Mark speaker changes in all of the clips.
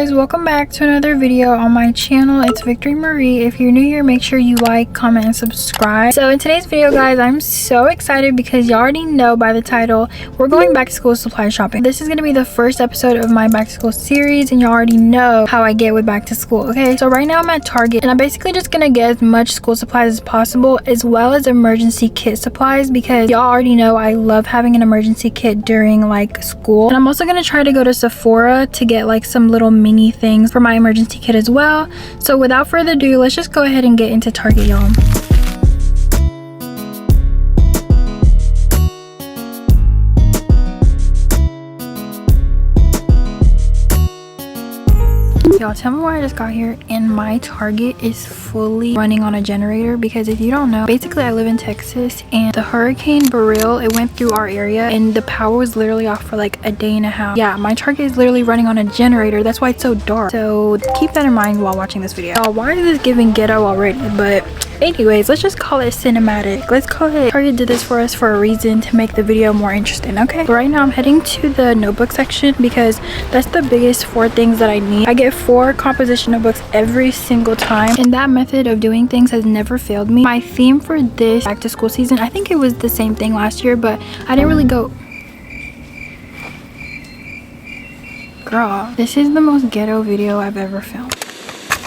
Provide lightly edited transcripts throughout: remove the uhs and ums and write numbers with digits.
Speaker 1: guys, welcome back to another video on my channel. It's Victory Marie. If you're new here, make sure you like, comment, and subscribe. So in today's video, guys, I'm so excited because you already know by the title, we're going back to school supply shopping. This is going to be the first episode of my back to school series, and you already know how I get with back to school. Okay, so right now I'm at Target, and I'm basically just gonna get as much school supplies as possible, as well as emergency kit supplies, because y'all already know I love having an emergency kit during like school. And I'm also gonna try to go to Sephora to get like some little mini things for my emergency kit as well. So without further ado, let's just go ahead and get into Target, y'all. Y'all, tell me why I just got here and my Target is fully running on a generator, because if you don't know, basically I live in Texas and the Hurricane Beryl, it went through our area and the power was literally off for like a day and a half. Yeah, my Target is literally running on a generator. That's why it's so dark. So keep that in mind while watching this video. Y'all, why is this giving ghetto already? But anyways, let's just call it cinematic. Let's call it Target did this for us for a reason, to make the video more interesting. Okay, but right now I'm heading to the notebook section because that's the biggest 4 things that I need. I get 4 composition notebooks every single time, and that method of doing things has never failed me. My theme for this back to school season, I think it was the same thing last year, but I didn't really go. Girl, this is the most ghetto video I've ever filmed.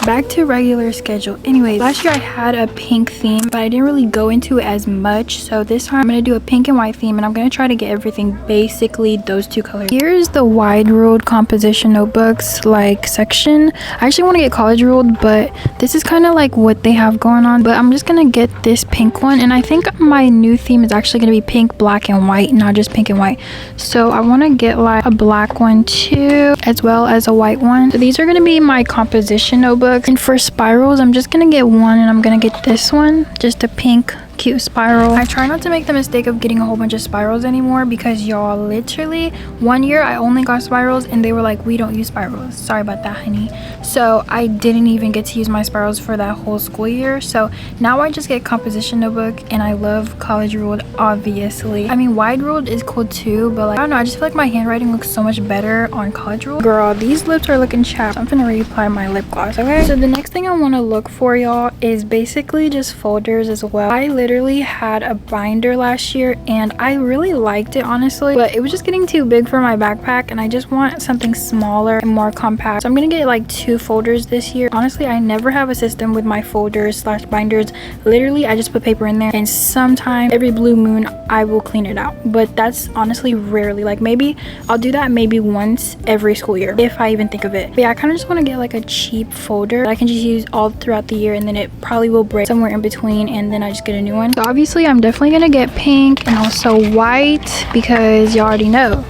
Speaker 1: Back to regular schedule. Anyway, last year I had a pink theme, but I didn't really go into it as much. So this time I'm gonna do a pink and white theme, and I'm gonna try to get everything basically those 2 colors. Here's the wide ruled composition notebooks like section. I actually want to get college ruled, but this is kind of like what they have going on. But I'm just gonna get this pink one, and I think my new theme is actually gonna be pink, black, and white, not just pink and white. So I want to get like a black one too, as well as a white one. So these are gonna be my composition notebooks. And for spirals, I'm just gonna get one, and I'm gonna get this one, just a pink cute spiral. I try not to make the mistake of getting a whole bunch of spirals anymore, because y'all, literally 1 year I only got spirals and they were like, we don't use spirals. Sorry about that, honey. So I didn't even get to use my spirals for that whole school year. So now I just get composition notebook, and I love college ruled, obviously. I mean, wide ruled is cool too, but like, I don't know, I just feel like my handwriting looks so much better on college ruled. Girl, these lips are looking chapped. I'm gonna reapply my lip gloss. Okay, so the next thing I want to look for, y'all, is basically just folders as well. I literally had a binder last year and I really liked it, honestly, but it was just getting too big for my backpack, and I just want something smaller and more compact. So I'm gonna get like 2 folders this year. Honestly, I never have a system with my folders / binders. Literally, I just put paper in there, and sometime every blue moon I will clean it out, but that's honestly rarely. Like, maybe I'll do that maybe once every school year if I even think of it. But yeah, I kind of just want to get like a cheap folder that I can just use all throughout the year, and then it probably will break somewhere in between, and then I just get a new one. So obviously I'm definitely gonna get pink and also white, because you already know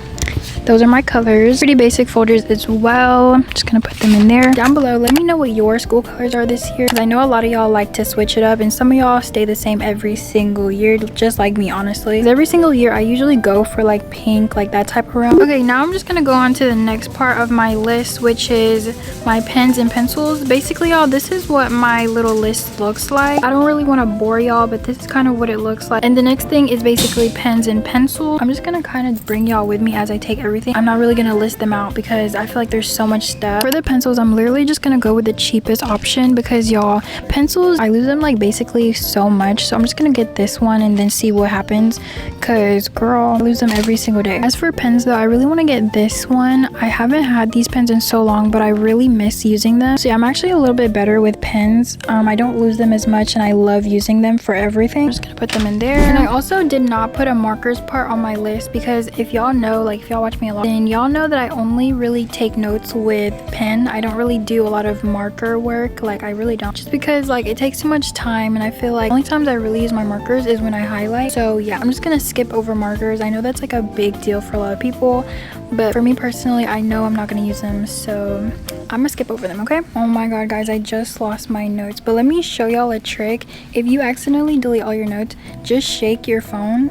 Speaker 1: those are my colors. Pretty basic folders as well. I'm just gonna put them in there. Down below, let me know what your school colors are this year, because I know a lot of y'all like to switch it up, and some of y'all stay the same every single year, just like me, honestly. 'Cause every single year I usually go for like pink, like that type of realm. Okay, now I'm just gonna go on to the next part of my list, which is my pens and pencils. Basically, y'all, this is what my little list looks like. I don't really want to bore y'all, but this is kind of what it looks like. And the next thing is basically pens and pencils. I'm just gonna kind of bring y'all with me as I take everything. I'm not really gonna list them out because I feel like there's so much stuff. For the pencils, I'm literally just gonna go with the cheapest option, because y'all, pencils, I lose them like basically so much. So I'm just gonna get this one and then see what happens, because girl, I lose them every single day. As for pens though, I really want to get this one. I haven't had these pens in so long, but I really miss using them. So yeah, I'm actually a little bit better with pens. I don't lose them as much, and I love using them for everything. I'm just gonna put them in there. And I also did not put a markers part on my list, because if y'all know, like if y'all watch me a lot, then y'all know that I only really take notes with pen. I don't really do a lot of marker work. Like, I really don't, just because like it takes too much time, and I feel like the only times I really use my markers is when I highlight. So yeah, I'm just gonna skip over markers. I know that's like a big deal for a lot of people, but for me personally, I know I'm not gonna use them, so I'm gonna skip over them. Okay, oh my god, guys, I just lost my notes, but let me show y'all a trick. If you accidentally delete all your notes, just shake your phone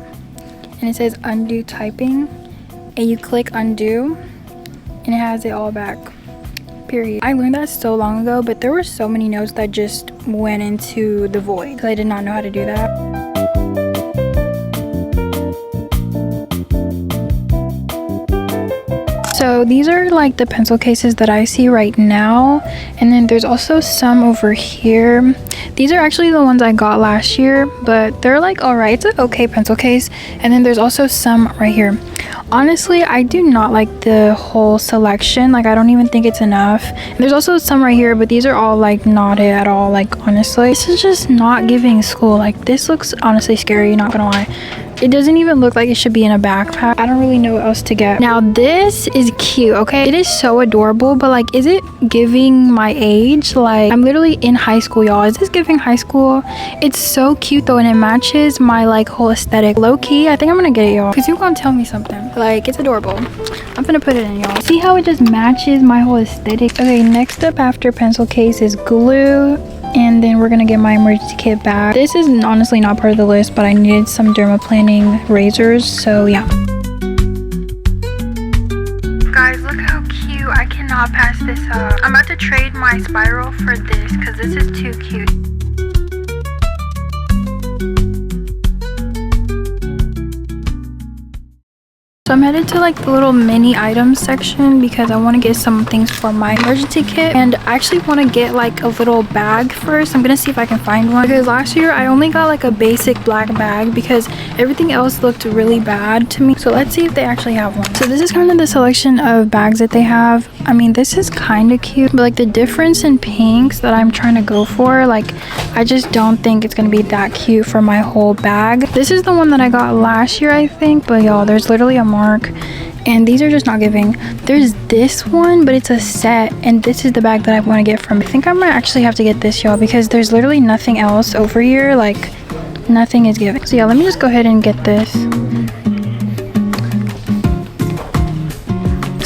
Speaker 1: and it says undo typing, and you click undo, and it has it all back, period. I learned that so long ago, but there were so many notes that just went into the void because I did not know how to do that. So these are like the pencil cases that I see right now, and then there's also some over here. These are actually the ones I got last year, but they're like alright. It's an okay pencil case. And then there's also some right here. Honestly, I do not like the whole selection. Like, I don't even think it's enough. And there's also some right here, but these are all like not it at all. Like, honestly, this is just not giving school. Like, this looks honestly scary, not gonna lie. It doesn't even look like it should be in a backpack. I don't really know what else to get. Now this is cute, okay? It is so adorable, but like, is it giving my age? Like, I'm literally in high school, y'all. Is this giving high school? It's so cute though, and it matches my like whole aesthetic. Low-key, I think I'm gonna get it, y'all, because you're gonna tell me something. Like, it's adorable. I'm gonna put it in, y'all. See how it just matches my whole aesthetic? Okay, next up after pencil case is glue. And then we're gonna get my emergency kit back. This is honestly not part of the list, but I needed some dermaplaning razors, so yeah. Guys, look how cute. I cannot pass this up. I'm about to trade my spiral for this because this is too cute. So I'm headed to like the little mini items section because I want to get some things for my emergency kit, and I actually want to get like a little bag first. I'm gonna see if I can find one because last year I only got like a basic black bag because everything else looked really bad to me. So let's see if they actually have one. So this is kind of the selection of bags that they have. I mean, this is kind of cute, but like the difference in pinks that I'm trying to go for, like I just don't think it's gonna be that cute for my whole bag. This is the one that I got last year, I think, but y'all, there's literally a mark, and these are just not giving. There's this one, but it's a set, and this is the bag that I want to get from. I think I might actually have to get this, y'all, because there's literally nothing else over here. Like, nothing is giving. So yeah, let me just go ahead and get this.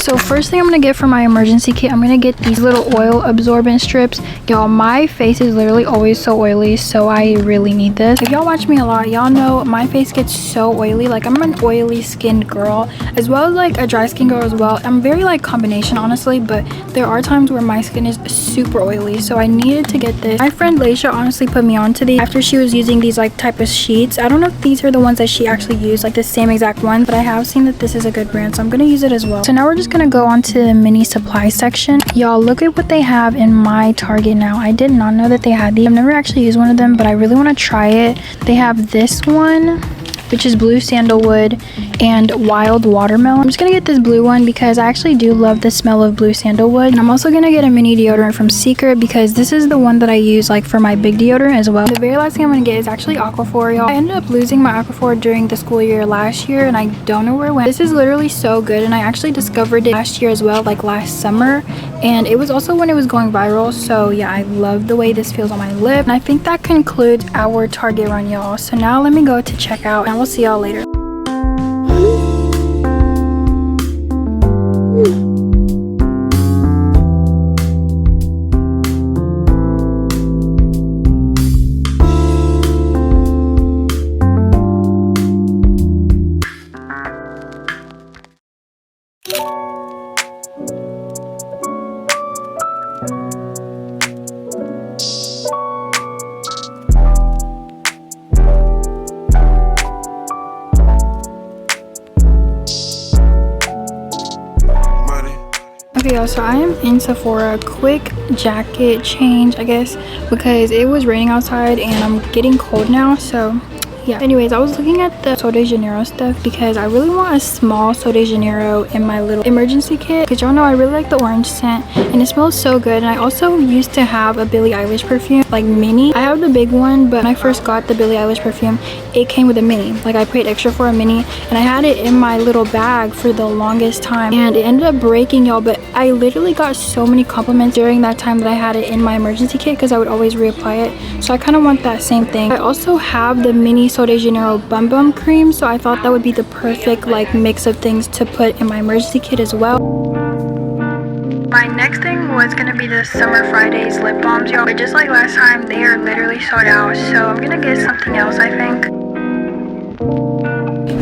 Speaker 1: So first thing I'm gonna get for my emergency kit, I'm gonna get these little oil absorbent strips. Y'all, my face is literally always so oily, so I really need this. If y'all watch me a lot, y'all know my face gets so oily. Like, I'm an oily skinned girl, as well as like a dry skin girl as well. I'm very like combination, honestly, but there are times where my skin is super oily, so I needed to get this. My friend Leisha honestly put me onto these after she was using these like type of sheets. I don't know if these are the ones that she actually used, like the same exact one, but I have seen that this is a good brand, so I'm gonna use it as well. So now we're just gonna go on to the mini supply section. Y'all, look at what they have in my Target now. I did not know that they had these. I've never actually used one of them, but I really want to try it. They have this one, which is blue sandalwood and wild watermelon. I'm just gonna get this blue one because I actually do love the smell of blue sandalwood. And I'm also gonna get a mini deodorant from Secret because this is the one that I use like for my big deodorant as well. The very last thing I'm gonna get is actually Aquaphor, y'all. I ended up losing my Aquaphor during the school year last year, and I don't know where it went. This is literally so good, and I actually discovered it last year as well, like last summer, and it was also when it was going viral. So yeah, I love the way this feels on my lip. And I think that concludes our Target run, y'all. So now let me go to checkout, and we'll see y'all later. Okay, y'all, so I am in Sephora. Quick jacket change, I guess, because it was raining outside and I'm getting cold now, so yeah. Anyways, I was looking at the Sol de Janeiro stuff because I really want a small Sol de Janeiro in my little emergency kit, because y'all know I really like the orange scent and it smells so good. And I also used to have a Billie Eilish perfume, like mini. I have the big one, but when I first got the Billie Eilish perfume, it came with a mini. Like, I paid extra for a mini, and I had it in my little bag for the longest time, and it ended up breaking, y'all. But I literally got so many compliments during that time that I had it in my emergency kit because I would always reapply it. So I kind of want that same thing. I also have the mini Sol de Janeiro Bum Bum cream, so I thought that would be the perfect like mix of things to put in my emergency kit as well. My next thing was gonna be the Summer Fridays lip balms, y'all. But just like last time, they are literally sold out, so I'm gonna get something else, I think.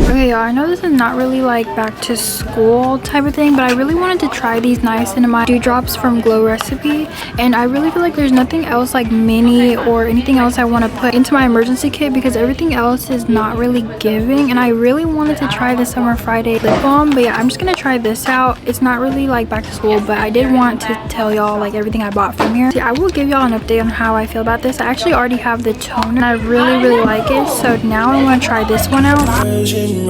Speaker 1: Okay, Okay, y'all, I know this is not really like back to school type of thing, but I really wanted to try these niacinamide dewdrops from Glow Recipe, and I really feel like there's nothing else like mini or anything else I want to put into my emergency kit because everything else is not really giving. And I really wanted to try the Summer Friday lip balm, but yeah, I'm just gonna try this out. It's not really like back to school, but I did want to tell y'all like everything I bought from here. So I will give y'all an update on how I feel about this. I actually already have the toner and I really like it, so now I want to try this one out.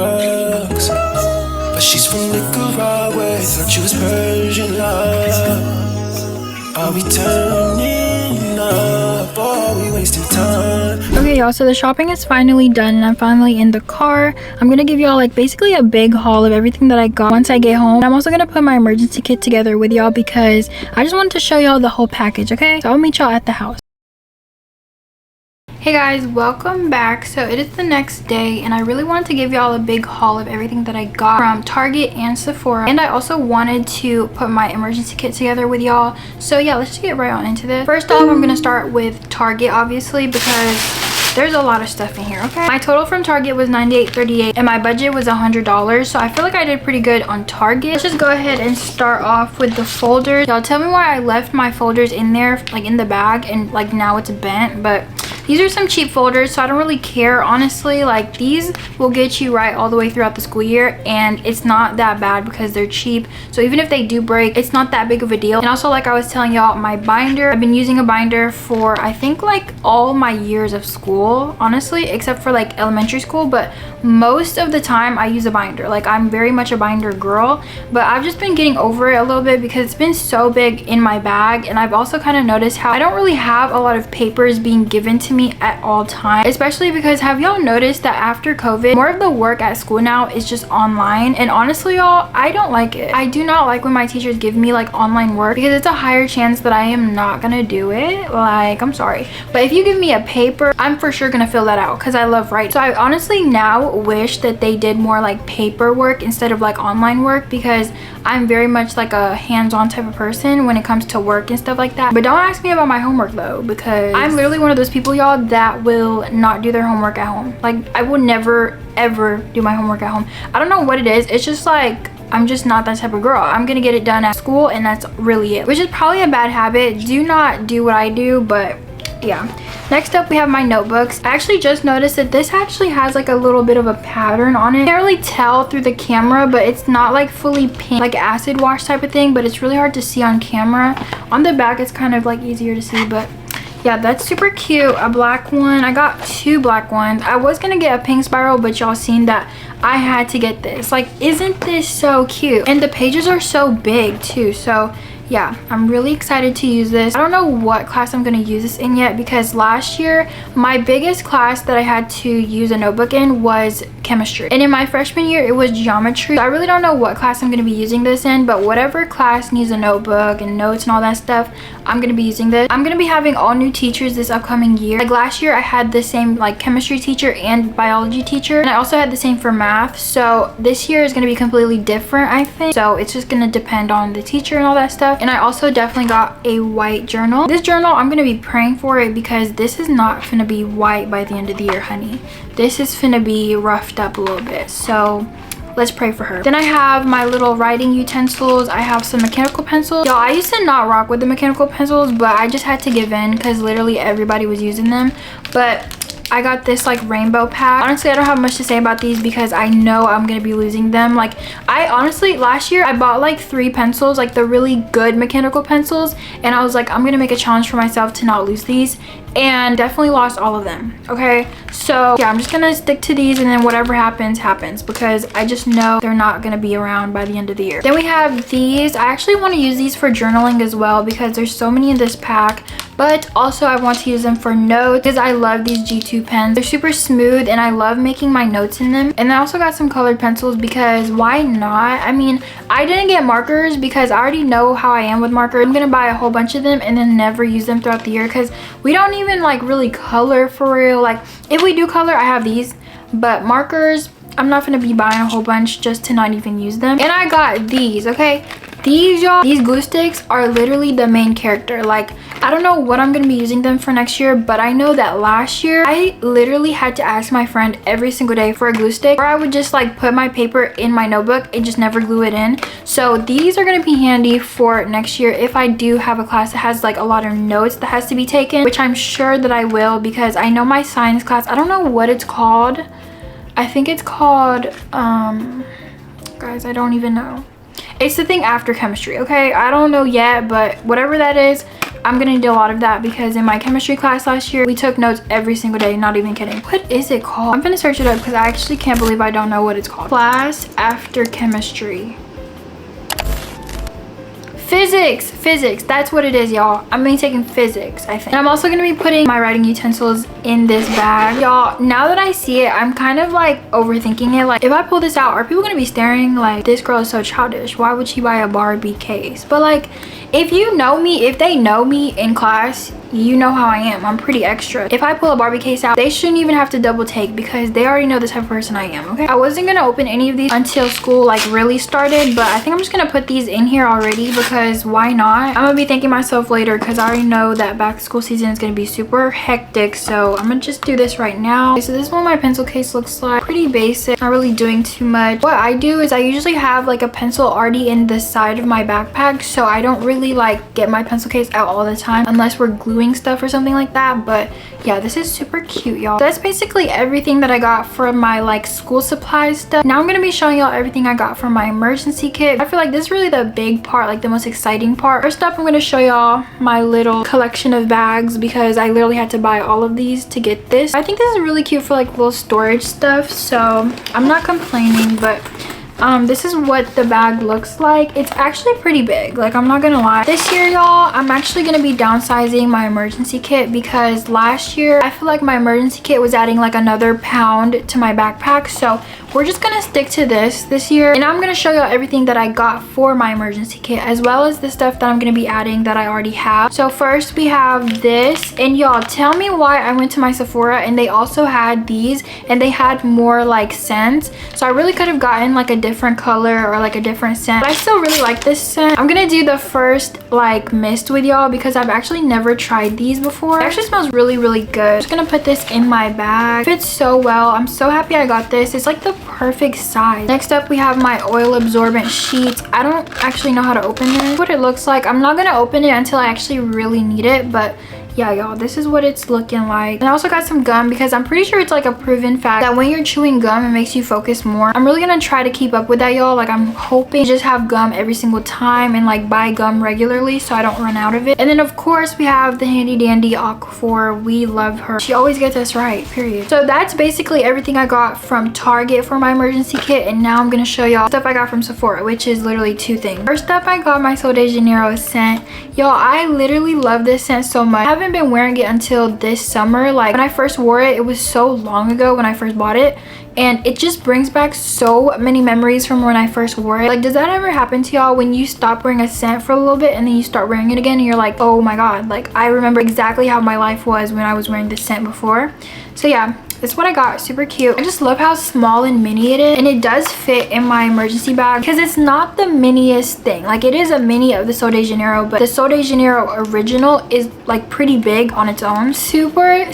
Speaker 2: Rocks, but she's from Nicaragua. Thought she was Persian love. Are we turning up or are we wasting time?
Speaker 1: Okay, y'all, so the shopping is finally done and I'm finally in the car. I'm gonna give y'all like basically a big haul of everything that I got once I get home. I'm also gonna put my emergency kit together with y'all because I just wanted to show y'all the whole package. Okay, so I'll meet y'all at the house. Hey guys, welcome back. So it is the next day and I really wanted to give y'all a big haul of everything that I got from Target and Sephora, and I also wanted to put my emergency kit together with y'all. So yeah, let's just get right on into this. First off, I'm gonna start with Target obviously because there's a lot of stuff in here. Okay, my total from Target was $98.38 and my budget was $100, so I feel like I did pretty good on Target. Let's just go ahead and start off with the folders. Y'all tell me why I left my folders in there, like in the bag, and like now it's bent, but these are some cheap folders, so I don't really care, honestly. Like, these will get you right all the way throughout the school year, and it's not that bad because they're cheap. So even if they do break, it's not that big of a deal. And also, like I was telling y'all, my binder, I've been using a binder for I think like all my years of school, honestly, except for like elementary school. But most of the time I use a binder. Like, I'm very much a binder girl, but I've just been getting over it a little bit because it's been so big in my bag. And I've also kind of noticed how I don't really have a lot of papers being given to me at all times, especially because have y'all noticed that after COVID, more of the work at school now is just online? And honestly, y'all, I don't like it. I do not like when my teachers give me like online work because it's a higher chance that I am not gonna do it. Like, I'm sorry, but if you give me a paper, I'm for sure gonna fill that out because I love writing. So I honestly now wish that they did more like paperwork instead of like online work, because I'm very much like a hands-on type of person when it comes to work and stuff like that. But don't ask me about my homework though, because I'm literally one of those people, y'all, that will not do their homework at home. Like, I will never ever do my homework at home. I don't know what it is. It's just like, I'm just not that type of girl. I'm gonna get it done at school and that's really it, which is probably a bad habit. Do not do what I do, but yeah. Next up, we have my notebooks. I actually just noticed that this actually has like a little bit of a pattern on it. I can't really tell through the camera, but it's not like fully pink, like acid wash type of thing, but it's really hard to see on camera. On the back, it's kind of like easier to see, but yeah, that's super cute. A black one. I got two black ones. I was gonna get a pink spiral, but y'all seen that I had to get this. Like, isn't this so cute? And the pages are so big too, so yeah, I'm really excited to use this. I don't know what class I'm gonna use this in yet, because last year my biggest class that I had to use a notebook in was chemistry, and in my freshman year it was geometry. So I really don't know what class I'm gonna be using this in, but whatever class needs a notebook and notes and all that stuff, I'm gonna be using this. I'm gonna be having all new teachers this upcoming year. Like last year I had the same like chemistry teacher and biology teacher, and I also had the same for math. So this year is gonna be completely different, I think. So it's just gonna depend on the teacher and all that stuff. And I also definitely got a white journal. This journal, I'm gonna be praying for it because this is not gonna be white by the end of the year, honey. This is gonna be roughed up a little bit, so let's pray for her. Then I have my little writing utensils. I have some mechanical pencils. Y'all, I used to not rock with the mechanical pencils, but I just had to give in because literally everybody was using them. But I got this like rainbow pack. Honestly, I don't have much to say about these because I know I'm gonna be losing them. Like, I honestly, last year I bought like 3 pencils, like the really good mechanical pencils, and I was like, I'm gonna make a challenge for myself to not lose these, and definitely lost all of them. Okay, so yeah, I'm just gonna stick to these, and then whatever happens happens, because I just know they're not gonna be around by the end of the year. Then we have these. I actually want to use these for journaling as well because there's so many in this pack, but also I want to use them for notes because I love these G2 pens. They're super smooth and I love making my notes in them. And I also got some colored pencils because why not? I mean, I didn't get markers because I already know how I am with markers. I'm gonna buy a whole bunch of them and then never use them throughout the year because we don't even like really color for real. Like, if we do color, I have these, but markers, I'm not gonna be buying a whole bunch just to not even use them. And I got these, okay? These, y'all, these glue sticks are literally the main character. Like, I don't know what I'm gonna be using them for next year, but I know that last year I literally had to ask my friend every single day for a glue stick, or I would just like put my paper in my notebook and just never glue it in. So these are gonna be handy for next year if I do have a class that has like a lot of notes that has to be taken, which I'm sure that I will, because I know my science class, I don't know what it's called. I think it's called guys, I don't even know. It's the thing after chemistry, okay? I don't know yet, but whatever that is, I'm gonna do a lot of that, because in my chemistry class last year we took notes every single day, not even kidding. What is it called? I'm gonna search it up because I actually can't believe I don't know what it's called. Class after chemistry. Physics, that's what it is, y'all. I'm gonna be taking physics, I think. And I'm also gonna be putting my writing utensils in this bag. Y'all, now that I see it, I'm kind of like overthinking it. Like, if I pull this out, are people gonna be staring like, this girl is so childish, why would she buy a Barbie case? But like, if you know me, if they know me in class, you know how I am. I'm pretty extra. If I pull a Barbie case out, they shouldn't even have to double take, because they already know the type of person I am, okay? I wasn't gonna open any of these until school like really started, but I think I'm just gonna put these in here already, because why not? I'm gonna be thanking myself later, because I already know that back to school season is gonna be super hectic, so I'm gonna just do this right now. Okay, so this is what my pencil case looks like. Pretty basic, not really doing too much. What I do is I usually have like a pencil already in the side of my backpack, so I don't really like get my pencil case out all the time unless we're gluing stuff or something like that. But yeah, this is super cute, y'all. That's basically everything that I got from my like school supplies stuff. Now I'm gonna be showing y'all everything I got from my emergency kit. I feel like this is really the big part, like the most exciting part. First up, I'm gonna show y'all my little collection of bags, because I literally had to buy all of these to get this. I think this is really cute for like little storage stuff, so I'm not complaining. But this is what the bag looks like. It's actually pretty big, like I'm not gonna lie. This year, y'all, I'm actually gonna be downsizing my emergency kit, because last year I feel like my emergency kit was adding like another pound to my backpack, so we're just gonna stick to this year. And I'm gonna show y'all everything that I got for my emergency kit, as well as the stuff that I'm gonna be adding that I already have. So first we have this, and y'all tell me why I went to my Sephora and they also had these, and they had more like scents. So I really could have gotten like a different color or like a different scent, but I still really like this scent. I'm gonna do the first like mist with y'all, because I've actually never tried these before. It actually smells really good. I'm just gonna put this in my bag. It fits so well. I'm so happy I got this. It's like the perfect size. Next up, we have my oil absorbent sheets. I don't actually know how to open this. What it looks like. I'm not gonna open it until I actually really need it, but yeah, y'all, this is what it's looking like. And I also got some gum, because I'm pretty sure it's like a proven fact that when you're chewing gum, it makes you focus more. I'm really gonna try to keep up with that, y'all. Like, I'm hoping to just have gum every single time and like buy gum regularly so I don't run out of it. And then of course we have the handy dandy Aquaphor. We love her. She always gets us right, period. So that's basically everything I got from Target for my emergency kit. And now I'm gonna show y'all stuff I got from Sephora, which is literally two things. First up, I got my Sol de Janeiro scent. Y'all, I literally love this scent so much. I haven't been wearing it until this summer. Like, when I first wore it, it was so long ago when I first bought it, and it just brings back so many memories from when I first wore it. Like, does that ever happen to y'all, when you stop wearing a scent for a little bit and then you start wearing it again and you're like, oh my god, like I remember exactly how my life was when I was wearing this scent before. So yeah, that's what I got. Super cute. I just love how small and mini it is, and it does fit in my emergency bag, because it's not the miniest thing. Like, it is a mini of the Sol de Janeiro, but the Sol de Janeiro original is like pretty big on its own. Super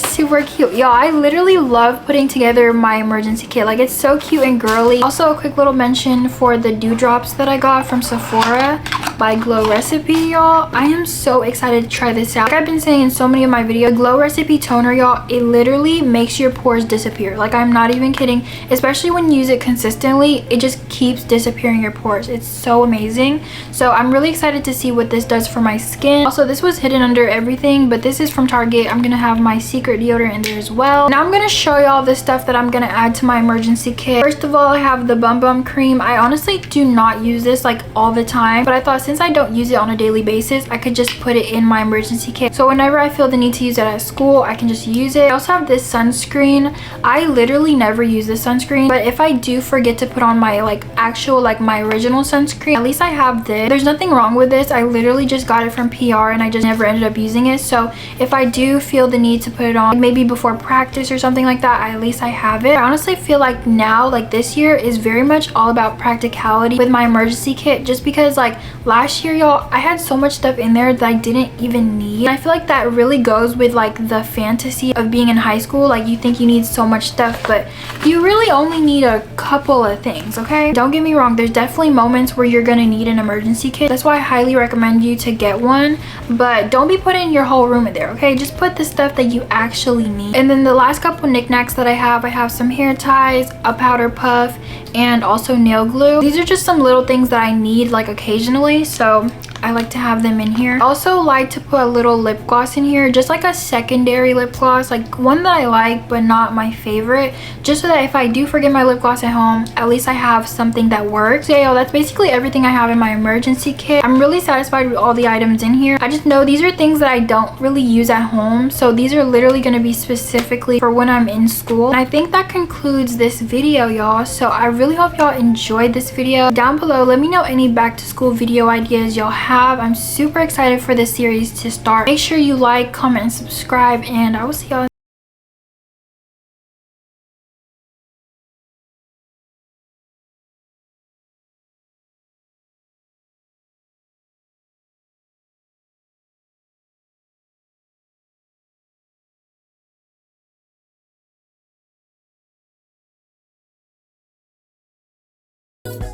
Speaker 1: cute, y'all. I literally love putting together my emergency kit. Like, it's so cute and girly. Also, a quick little mention for the dewdrops that I got from Sephora by Glow Recipe, y'all. I am so excited to try this out. Like I've been saying in so many of my videos, Glow Recipe toner, y'all, it literally makes your pores disappear. Like, I'm not even kidding. Especially when you use it consistently, it just keeps disappearing your pores. It's so amazing. So I'm really excited to see what this does for my skin. Also, this was hidden under everything, but this is from Target. I'm gonna have my secret deodorant in there as well. Now I'm gonna show y'all the stuff that I'm gonna add to my emergency kit. First of all, I have the Bum Bum cream. I honestly do not use this like all the time, but I thought since I don't use it on a daily basis, I could just put it in my emergency kit. So whenever I feel the need to use it at school, I can just use it. I also have this sunscreen. I literally never use this sunscreen, but if I do forget to put on my like actual like my original sunscreen, at least I have this. There's nothing wrong with this. I literally just got it from PR and I just never ended up using it. So if I do feel the need to put it on, like maybe before practice or something like that, at least I have it. I honestly feel like now, like this year is very much all about practicality with my emergency kit, just because like last year, y'all, I had so much stuff in there that I didn't even need. I feel like that really goes with like the fantasy of being in high school. Like, you think you need so much stuff, but you really only need a couple of things, okay? Don't get me wrong, there's definitely moments where you're gonna need an emergency kit. That's why I highly recommend you to get one, but don't be putting your whole room in there, okay? Just put the stuff that you actually need. And then the last couple knickknacks that I have some hair ties, a powder puff, and also nail glue. These are just some little things that I need like occasionally, so I like to have them in here. I also like to put a little lip gloss in here, just like a secondary lip gloss, like one that I like but not my favorite, just so that if I do forget my lip gloss at home, at least I have something that works. So yeah, that's basically everything I have in my emergency kit. I'm really satisfied with all the items in here. I just know these are things that I don't really use at home, so these are literally going to be specifically for when I'm in school. And I think that concludes this video, y'all. So I really hope y'all enjoyed this video. Down below, let me know any back to school video ideas y'all have. I'm super excited for this series to start. Make sure you like, comment, and subscribe, and I will see y'all